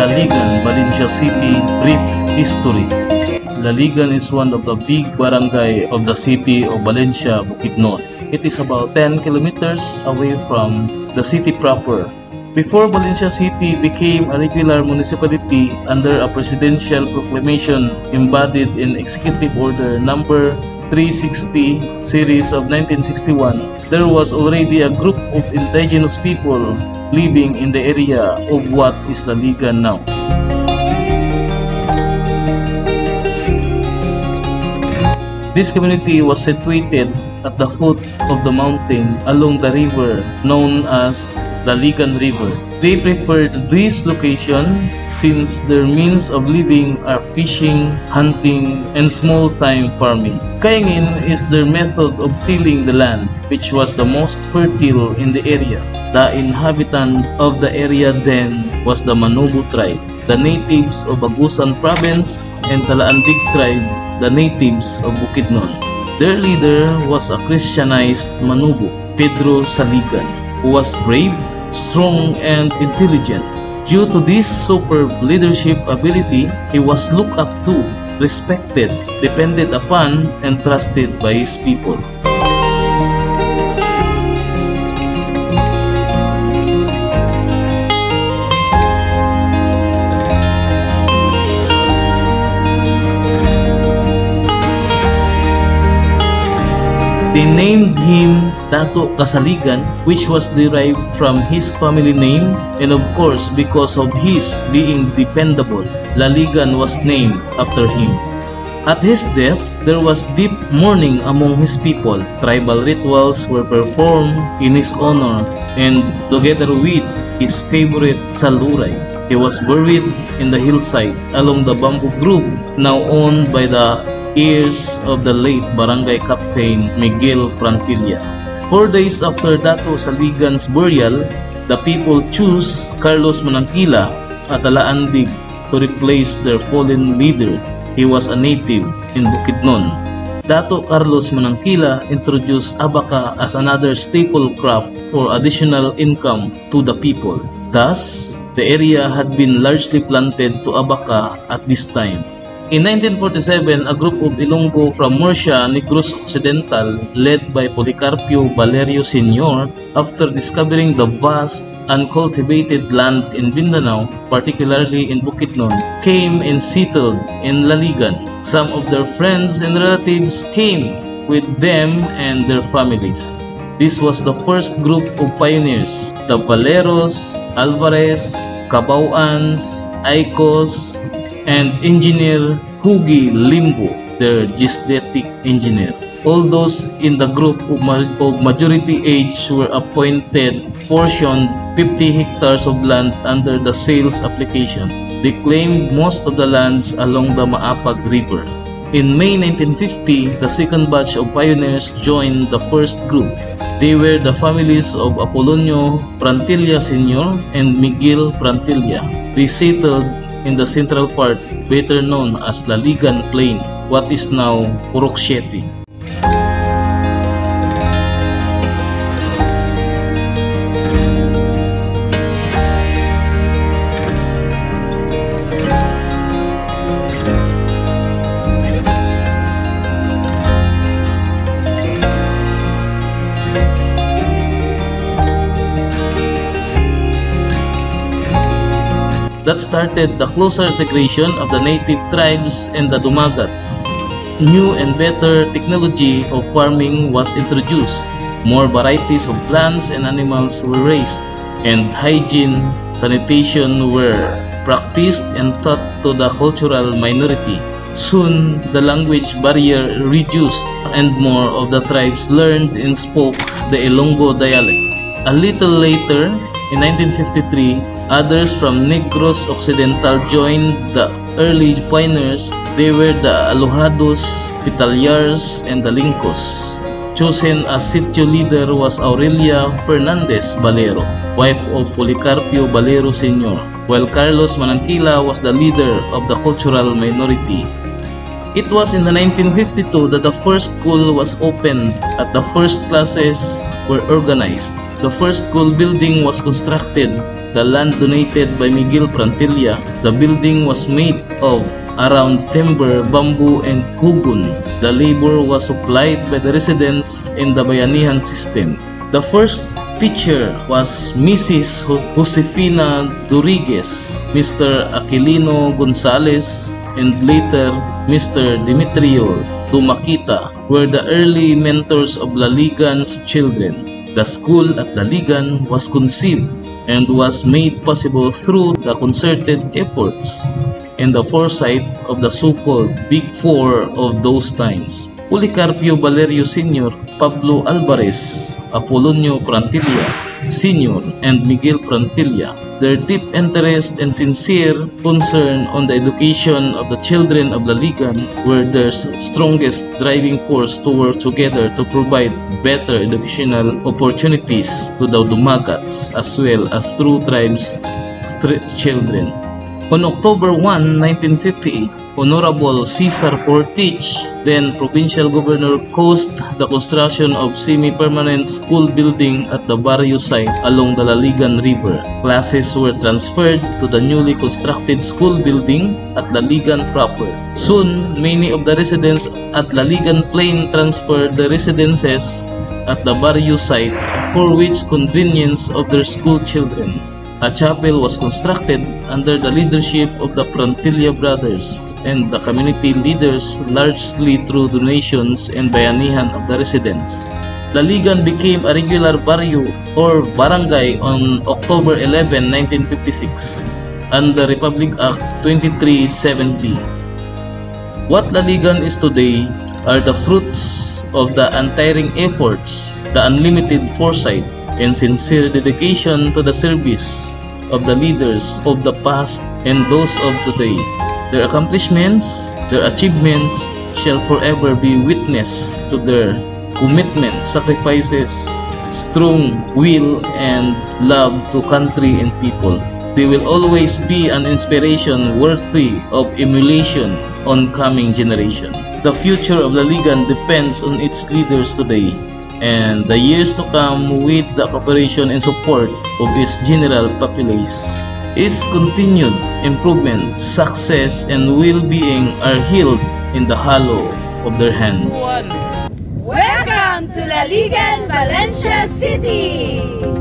Laligan, Valencia City. Brief history. Laligan is one of the big barangay of the city of Valencia, Bukidnon. It is about 10 kilometers away from the city proper. Before Valencia City became a regular municipality under a presidential proclamation embodied in Executive Order Number 360 series of 1961, there was already a group of indigenous people living in the area of what is Laligan now. This community was situated at the foot of the mountain along the river known as Laligan River. They preferred this location since their means of living are fishing, hunting, and small-time farming. Kaingin is their method of tilling the land, which was the most fertile in the area. The inhabitant of the area then was the Manubu tribe, the natives of Agusan province, and Talaandig tribe, the natives of Bukidnon. Their leader was a Christianized Manubu, Pedro Saligan, who was brave, strong, and intelligent. Due to this superb leadership ability, he was looked up to, respected, depended upon, and trusted by his people. They named him Dato Kasaligan, which was derived from his family name, and of course because of his being dependable, Laligan was named after him. At his death, there was deep mourning among his people. Tribal rituals were performed in his honor and together with his favorite saluray. He was buried in the hillside along the bamboo grove now owned by the heirs of the late Barangay Captain Miguel Prantilla. 4 days after Dato Saligan's burial, the people chose Carlos Manangkila at Talaandig to replace their fallen leader. He was a native in Bukidnon. Dato Carlos Manangkila introduced abaca as another staple crop for additional income to the people. Thus, the area had been largely planted to abaca at this time. In 1947, a group of Ilonggo from Murcia, Negros Occidental, led by Policarpio Valerio Sr., after discovering the vast uncultivated land in Mindanao, particularly in Bukidnon, came and settled in Laligan. Some of their friends and relatives came with them and their families. This was the first group of pioneers, the Valeros, Alvarez, Cabauans, Aicos, and engineer Hugi Limbo, their geodetic engineer. All those in the group of majority age were appointed portioned 50 hectares of land under the sales application. They claimed most of the lands along the Maapag River. In May 1950, the second batch of pioneers joined the first group. They were the families of Apolonio Prantilla Sr. and Miguel Prantilla. They settled in the central part, better known as Laligan Plain, what is now Purok Siete. That started the closer integration of the native tribes and the Dumagats. New and better technology of farming was introduced. More varieties of plants and animals were raised, and hygiene, sanitation were practiced and taught to the cultural minority. Soon, the language barrier reduced, and more of the tribes learned and spoke the Ilonggo dialect. A little later, in 1953, others from Negros Occidental joined the early pioneers. They were the Alohados, Pitalyars, and the Lincos. Chosen as sitio leader was Aurelia Fernandez Valero, wife of Policarpio Valero Sr., while Carlos Manangkila was the leader of the cultural minority. It was in the 1952 that the first school was opened and the first classes were organized. The first school building was constructed. The land donated by Miguel Prantilla. The building was made of around timber, bamboo, and kugun. The labor was supplied by the residents in the bayanihan system. The first teacher was Mrs. Josefina Doriguez, Mr. Aquilino Gonzalez, and later Mr. Demetrio Dumakita were the early mentors of Laligan's children. The school at Laligan was conceived and was made possible through the concerted efforts and the foresight of the so-called Big Four of those times: Policarpio Valerio Sr., Pablo Alvarez, Apolonio Prantilla Sr., and Miguel Prantilla. Their deep interest and sincere concern on the education of the children of Laligan were their strongest driving force to work together to provide better educational opportunities to the Dumagats as well as through tribes' children. On October 1, 1958, Honorable Cesar Portich, then Provincial Governor, caused the construction of semi-permanent school building at the Barrio site along the Laligan River. Classes were transferred to the newly constructed school building at Laligan proper. Soon, many of the residents at Laligan Plain transferred the residences at the Barrio site for which convenience of their school children. A chapel was constructed under the leadership of the Prantilla brothers and the community leaders, largely through donations and bayanihan of the residents. Laligan became a regular barrio or barangay on October 11, 1956 under Republic Act 2370. What Laligan is today are the fruits of the untiring efforts, the unlimited foresight, and sincere dedication to the service of the leaders of the past and those of today. Their accomplishments, their achievements shall forever be witness to their commitment, sacrifices, strong will, and love to country and people. They will always be an inspiration worthy of emulation on coming generation. The future of Laligan depends on its leaders today and the years to come with the cooperation and support of its general populace. Its continued improvement, success, and well-being are held in the hollow of their hands. Welcome to Laligan, Valencia City!